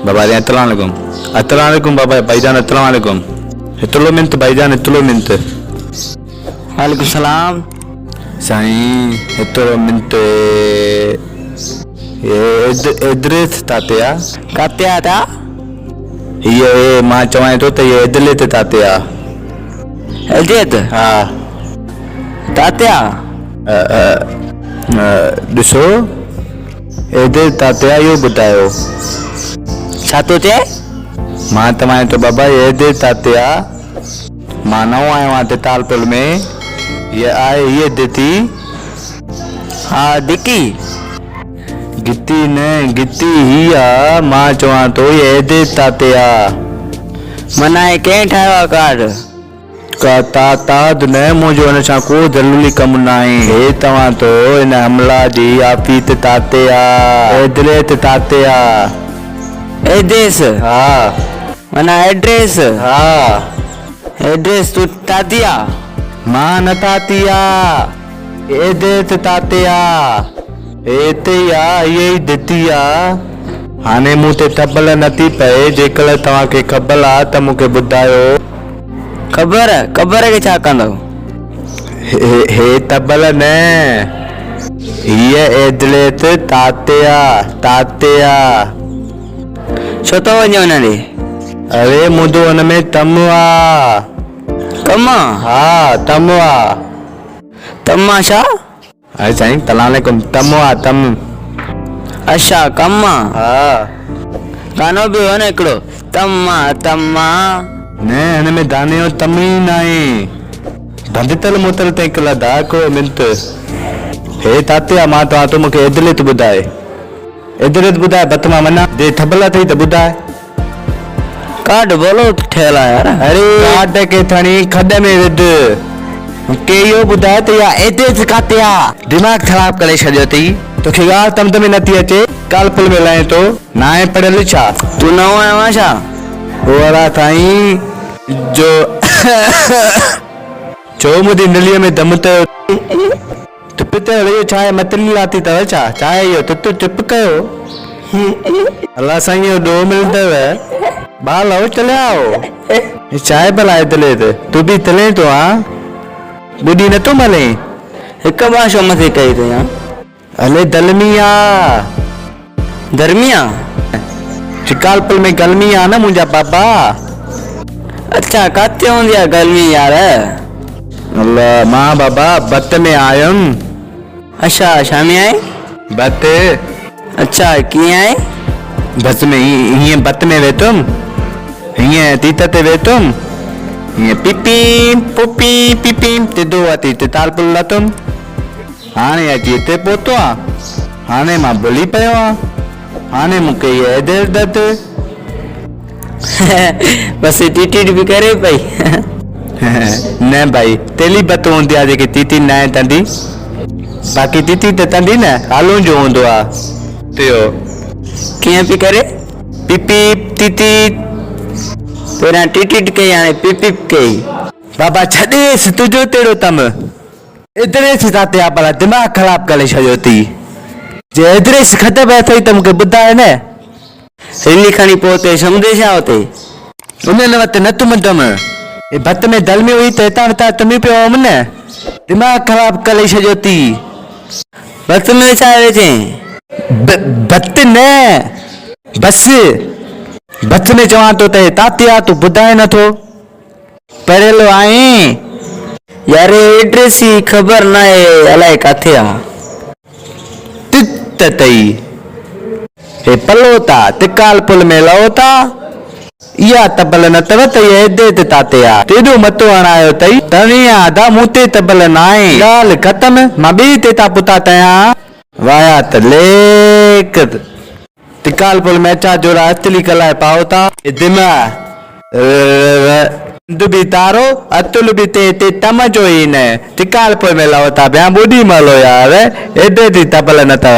Bapak assalamualaikum. Assalamualaikum Bapak Baijan assalamualaikum. Itulo mint Baijan itulo mint. Waalaikumsalam. Sain itulo mint address Tatya Katya ta? ये मां चवाए तो ये एदलेत Tatya Eljit. हाँ Tatya. ॾिसो एदे तात्या यो ॿुधायो Satu ce? मां तव्हां तो बाबा एदे तात्या मां नओं आयो आहियां तालपुर में ये आए ये देती हाँ दिकी. गिती न गिती ही आ मां चवां तो ये एदे तात्या मनाए कें ठाहियो कार्ड? का ताताद न मुझे उन सां को ज़रूरी कम न आहे हे तव्हां तो इन हमला जी आफीत तात्या एदलेत तात्या एड्रेस. हा मना एड्रेस. हा एड्रेस तू तातिया. मां न तातिया एदेत तात्या एते या ये दिती आ हाने मूं ते तबल नथी पए जेकर तव्हांखे ख़बर आ त मूंखे ॿुधायो खबर के छा कंदो? हे तबल न हीअ एदलेत तात्या तात्या छो तो वञो हुन ॾे? अरे मुंहिंजो हुन में तम आ कम हा तम आ तम्मा छा? अरे साईं तलालेकुम तम आ तम अच्छा कम हा गानो बि हो न हिकिड़ो तम्मा तम्मा. न हिन में दाने जो तम ई न आहे बंदितल मुतल ते हिकु लदा को मिंट हे तात्या मां तव्हां तो मूंखे एदलेत ॿुधाए एदलेत ॿुधाए बत मां मना दे थबल अथई त ॿुधाए कार्ड बोलो ठहियल आहे यार. अरे काट के थणी खड में विध के यो ॿुधाए त या एड्रेस काथे आ दिमाग़ ख़राब करे छॾियो अथई तोखे ॻाल्हि सम्झ में नथी अचे कालपुल में लाए तो ना आहे पढ़ियल छा तू नओं आयो आहे छा? ओड़ा साईं जो चो मुंहिंजी नलीअ में दम त टिप ते हलियो छा आहे मतली लाती अथव छा आहे इहो तुत टिप कयो अलाह साईं इहो ॾोह मिलंदव ॿार लहो चलिया आओ चांहि भला तले त तूं बि तले तो हा ॿुधी नथो मले हिकु भाषो मथे कई अथई हा? हले दलमी आ धर्मिया. शिकालपुर में गलमी आ न मुंहिंजा बाबा अच्छा काथे हूंदी आहे गर्मी यार? अल्लाह मां बाबा बत में आयुमि अच्छा शामी आहे? बत अच्छा कीअं आहे? बस में हीअं बत में वेठुमि हीअं तीत ते वेठुमि हीअं पिपी पुपी पिपी तिदो अती ते तालपुर लथुमि हाणे अची हिते पहुतो आहे हाणे मां भुली पियो आहियां हाणे मूंखे इहा एड्रेस दत बस टीटी बि करे पई. न भाई तेली बत हूंदी आहे जेकी तीती न आहे तंदी बाक़ी तीती त तंदी न आलू जो हूंदो आहे त्यो कीअं पई करे? पिपी तीती पहिरियां टीटी कई हाणे पिप कई. बाबा छॾेसि तुंहिंजो तहिड़ो तम एड्रेस ताते आहे भला दिमाग़ ख़राब करे छॾियो अथई जे एड्रेस ख़तम अथई त मूंखे ॿुधाए न हिली खणी पोइ हुते समुझे छा हुते? उन वटि न तुमंदुमि हे भत में दलमी हुई त हितां हितां तुमी पियो हुअमि न दिमाग़ ख़राब करे छॾियो अथई बस में छा वेठे? बत न बस बस में चवां तो ते तात्या तूं ॿुधाए नथो पढ़ियल आहीं यार एड्रेस ही ख़बर न आहे अलाए काथे आहे. तित तई हे पलोता तिकालपुल में लहोता इहा तबल न अथव त इहा एदे ते ताते आहे तेॾो मतो हणायो अथई तणी आदा मूं ते तबल न आहे ॻाल्हि ख़तम मां ॿी ते ता पुता तयां वाया त लेक तिकालपुल में अचा जोड़ा असली कलाए पाओ था दिमाग़ बि तारो अतुल बि ते तम जो ई न तिकालपुर में लहो था ॿिया ॿुधी मलो यार एॾे थी तबल न अथव